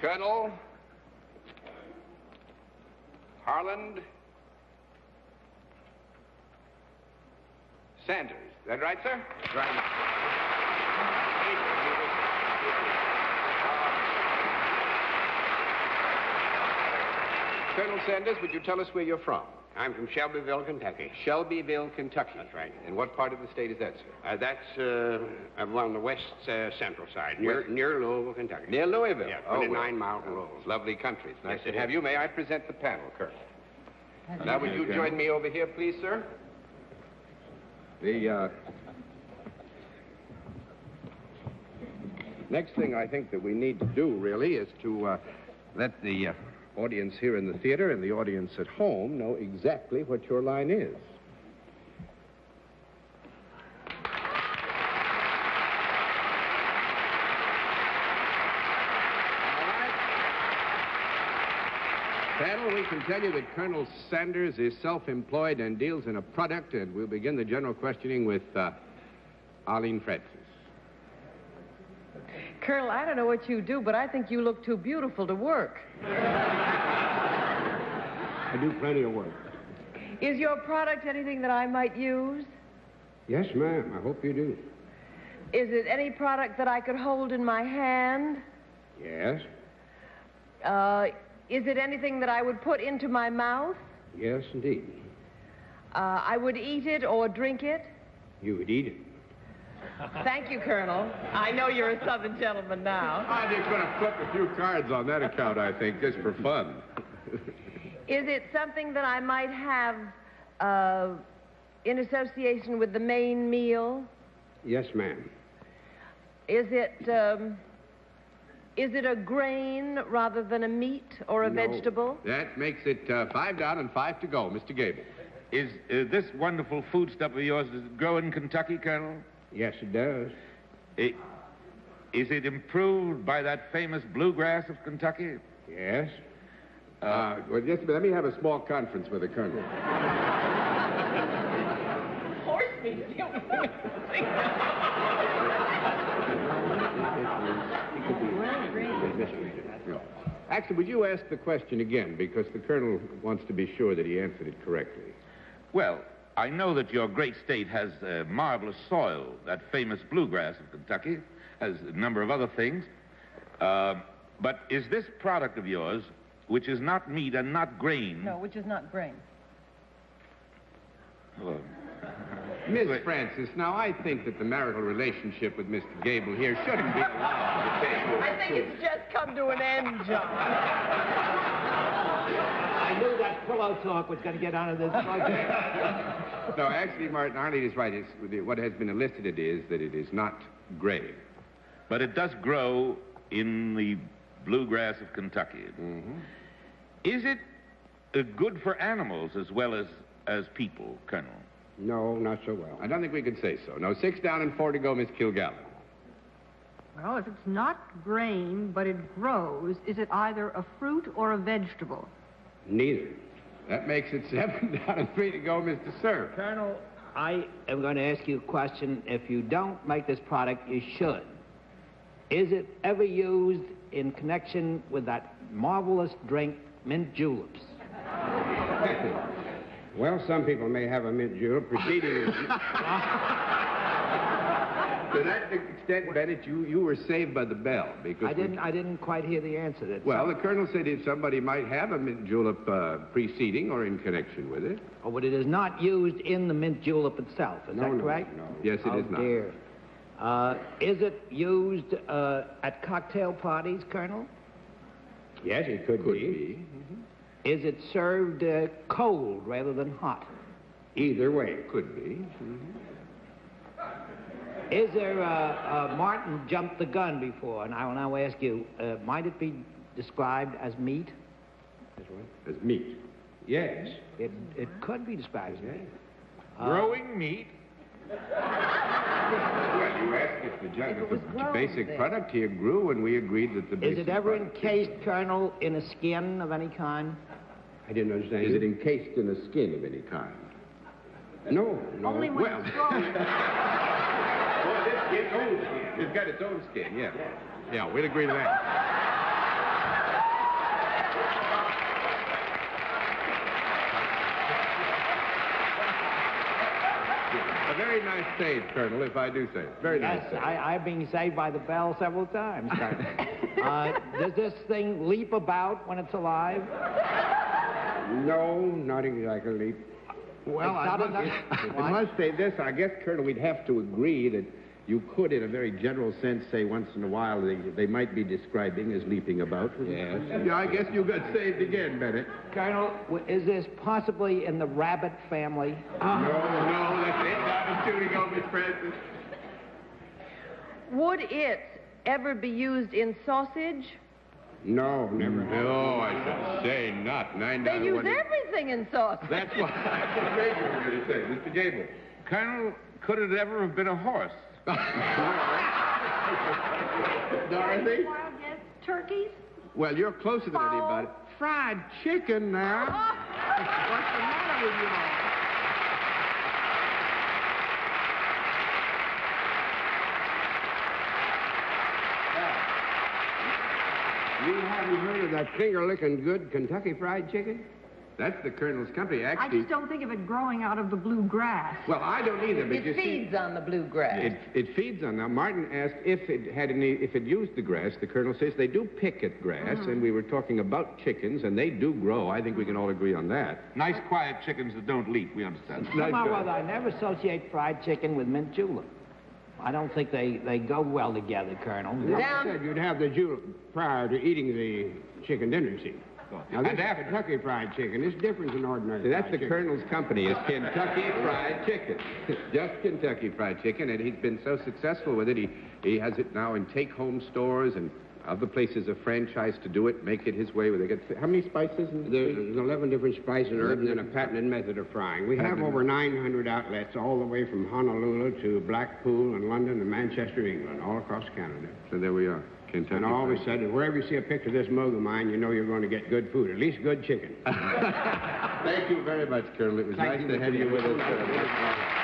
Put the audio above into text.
Colonel Harland Sanders. Is that right, sir? Right. Colonel Sanders, would you tell us where you're from? I'm from Shelbyville, Kentucky. Shelbyville, Kentucky. That's right. And what part of the state is that, sir? That's on the west central side, near Louisville, Kentucky. Near Louisville? Yeah, oh, 29 miles from Louisville. Lovely country. It's nice Yes, to have you. May I present the panel, Colonel? Now, would you join me over here, please, sir? The next thing I think that we need to do, really, is to let the audience here in the theater and the audience at home know exactly what your line is. Panel, we can tell you that Colonel Sanders is self-employed and deals in a product, and we'll begin the general questioning with Arlene Francis. Colonel, I don't know what you do, but I think you look too beautiful to work. I do plenty of work. Is your product anything that I might use? Yes, ma'am. I hope you do. Is it any product that I could hold in my hand? Yes. Is it anything that I would put into my mouth? Yes, indeed. I would eat it or drink it? You would eat it. Thank you, Colonel. I know you're a Southern gentleman now. I'm just going to flip a few cards on that account, I think, just for fun. Is it something that I might have in association with the main meal? Yes, ma'am. Is it a grain rather than a meat or a vegetable? That makes it 5 down and 5 to go. Mr. Gable. Is this wonderful foodstuff of yours, does it grow in Kentucky, Colonel? Yes, it does. Is it improved by that famous bluegrass of Kentucky? Yes. Well, just let me have a small conference with the Colonel. Horse meat. Actually, would you ask the question again, because the Colonel wants to be sure that he answered it correctly. Well, I know that your great state has marvelous soil, that famous bluegrass of Kentucky, has a number of other things. But is this product of yours, which is not meat and not grain... No, which is not grain. Well, Miss Francis, now I think that the marital relationship with Mr. Gable here shouldn't be allowed to take... I think it's just come to an end, John. I knew that pillow talk was going to get onto this subject. No, actually, Martin, Arlene is right. What has been elicited is that it is not grain. but it does grow in the bluegrass of Kentucky. Mm-hmm. Is it good for animals as well as people, Colonel? No, not so well. I don't think we could say so. No, 6 down and 4 to go, Miss Kilgallen. Well, if it's not grain, but it grows, is it either a fruit or a vegetable? Neither. That makes it 7 down and 3 to go, Mr. Sir. Colonel, I am going to ask you a question. If you don't make this product, you should. Is it ever used in connection with that marvelous drink, mint juleps? Well, some people may have a mint julep preceding... To that extent, Bennett, you were saved by the bell, because... I didn't quite hear the answer. That well, the Colonel said if somebody might have a mint julep preceding or in connection with it. Oh, but it is not used in the mint julep itself. Is that correct? No. Yes, it is not. Oh, dear. Is it used at cocktail parties, Colonel? Yes, it could be. Mm-hmm. Is it served cold rather than hot? Either way. Could be. Mm-hmm. Is there Martin jumped the gun before, and I will now ask you, might it be described as meat? As meat. Yes. It could be described as meat. Growing meat? Well, you asked if the basic product here grew, and we agreed that the basic Is it ever product... encased, Colonel, in a skin of any kind? I didn't understand. Is it encased in a skin of any kind? No. Only when Well... it's grown. It's got its own skin, yeah. Yeah, we'd agree to that. very nice save, Colonel, if I do say it. Very nice Yes, save. I've been saved by the bell several times, Colonel. Does this thing leap about when it's alive? No, not exactly. Well, It's not enough- I must say this. I guess, Colonel, we'd have to agree that you could, in a very general sense, say once in a while they might be describing as leaping about. Yes. Yeah, I guess you got saved again, Bennett. Colonel, is this possibly in the rabbit family? No, that's it. That was 2 we go, Miss Francis. Would it ever be used in sausage? No, never. No, I should say not. 9 They down to use 1. everything in sausage. That's what I was afraid you were going to say. Mr. Gable. Colonel, could it ever have been a horse? Dorothy? Wild guess, turkeys? Well, you're closer than anybody. Fried chicken now. What's the matter with you all? You haven't heard of that finger-licking good Kentucky Fried Chicken? That's the Colonel's company, I actually. just don't think of it growing out of the blue grass. Well, I don't either, but you It see... feeds on the bluegrass. It feeds on that. Martin asked if it used the grass. The Colonel says they do pick at grass, and we were talking about chickens, and they do grow. I think we can all agree on that. Nice, quiet chickens that don't leap, we understand. Somehow or other, I never associate fried chicken with mint julep. I don't think they go well together, Colonel. Like I said, you'd have the julep prior to eating the chicken dinner, see. Now, this And after. Kentucky Fried Chicken is different than ordinary See, that's fried the chicken. Colonel's company, is Kentucky Fried Chicken. Just Kentucky Fried Chicken, and he's been so successful with it, he has it now in take-home stores and other places have franchised to do it, make it his way. Where they get how many spices? There's 11 different spices and herbs and a patented method of frying. We have over 900 outlets all the way from Honolulu to Blackpool and London and Manchester, England, all across Canada. So there we are, Kentucky. And I always Fried. said that wherever you see a picture of this mug of mine, you know you're going to get good food, at least good chicken. Thank you very much, Colonel. It was Thank nice you, to have you with us. Mr.